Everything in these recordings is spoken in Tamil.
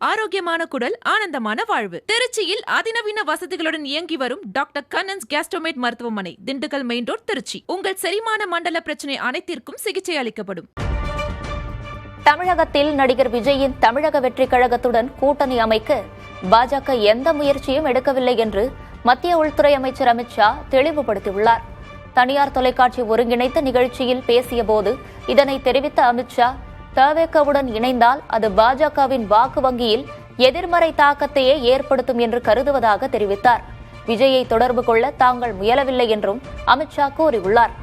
ஆரோக்கியமான குடல், ஆனந்தமான வாழ்வு. திருச்சியில் அதிநவீன வசதிகளுடன் இயங்கி வரும் டாக்டர் கண்ணன்ஸ் கேஸ்ட்ரோமேட் மருத்துவமனை, திண்டுக்கல் மெயின் ரோட், திருச்சி. உங்கள் செரிமான மண்டல பிரச்சனை அனைத்திற்கும் சிகிச்சை அளிக்கப்படும். தமிழகத்தில் நடிகர் விஜயின் தமிழக வெற்றிக் கழகத்துடன் கூட்டணி அமைக்க பாஜக எந்த முயற்சியும் எடுக்கவில்லை என்று மத்திய உள்துறை அமைச்சர் அமித் ஷா தெளிவுபடுத்தியுள்ளார். தனியார் தொலைக்காட்சி ஒருங்கிணைத்த நிகழ்ச்சியில் பேசியபோது இதனை தெரிவித்த அமித் ஷா, தவேகவுடன் இணைந்தால் அது பாஜகவின் வாக்கு வங்கியில் எதிர்மறை தாக்கத்தையே ஏற்படுத்தும் என்று கருதுவதாக தெரிவித்தார். விஜயை தொடர்பு கொள்ள தாங்கள் முயலவில்லை என்றும் அமித் ஷா கூறியுள்ளார்.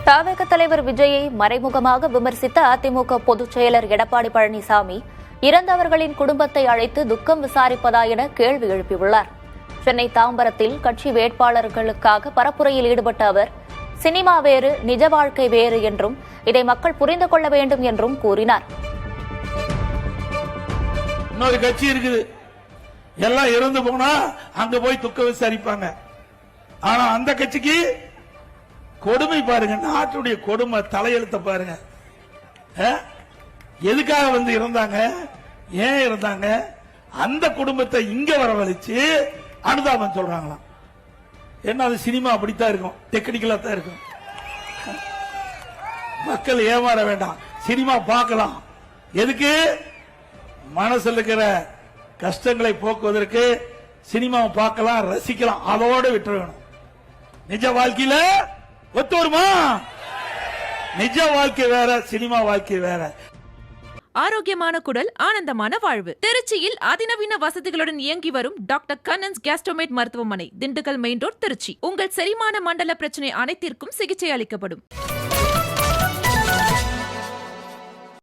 தவேக தலைவர் விஜயை மறைமுகமாக விமர்சித்த அதிமுக பொதுச் செயலர் எடப்பாடி பழனிசாமி இறந்தவர்களின் குடும்பத்தை அழைத்து துக்கம் விசாரிப்பதா என கேள்வி எழுப்பியுள்ளார். சென்னை தாம்பரத்தில் கட்சி வேட்பாளர்களுக்காக பரப்புரையில் ஈடுபட்ட அவர், சினிமா வேறு, நிஜ வாழ்க்கை வேறு என்றும் இதை மக்கள் புரிந்து கொள்ள வேண்டும் என்றும் கூறினார். இன்னொரு கட்சி இருக்குது, எல்லாம் இறந்து போனா அங்க போய் துக்க விசாரிப்பாங்க. ஆனா அந்த கட்சிக்கு கொடுமை பாருங்க, நாட்டுடைய கொடுமை தலையெழுத்த பாருங்க. எதுக்காக வந்து இறந்தாங்க, ஏன் இறந்தாங்க, அந்த குடும்பத்தை இங்க வரவழைச்சு அனுதாபம் சொல்றாங்களாம். என்ன அது சினிமா அப்படித்தான் இருக்கும், டெக்னிக்கலா தான் இருக்கும். மக்கள் ஏமாற வேண்டாம், சினிமா பார்க்கலாம். எதுக்கு? மனசில் இருக்கிற கஷ்டங்களை போக்குவதற்கு சினிமாவை பார்க்கலாம், ரசிக்கலாம், அதோடு விட்டுற வேணும். நிஜ வாழ்க்கையில ஒத்து வருமா? நிஜ வாழ்க்கை வேற, சினிமா வாழ்க்கை வேற. ஆரோக்கியமான குடல், ஆனந்தமான வாழ்வு. திருச்சியில் அதிநவீன வசதிகளுடன் இயங்கி வரும் டாக்டர் கண்ணன்ஸ் கேஸ்ட்ரோமேட் மருத்துவமனை, திண்டுக்கல் மெயின் ரோட், திருச்சி. உங்கள் செரிமான மண்டல பிரச்சனை அனைத்திற்கும் சிகிச்சை அளிக்கப்படும்.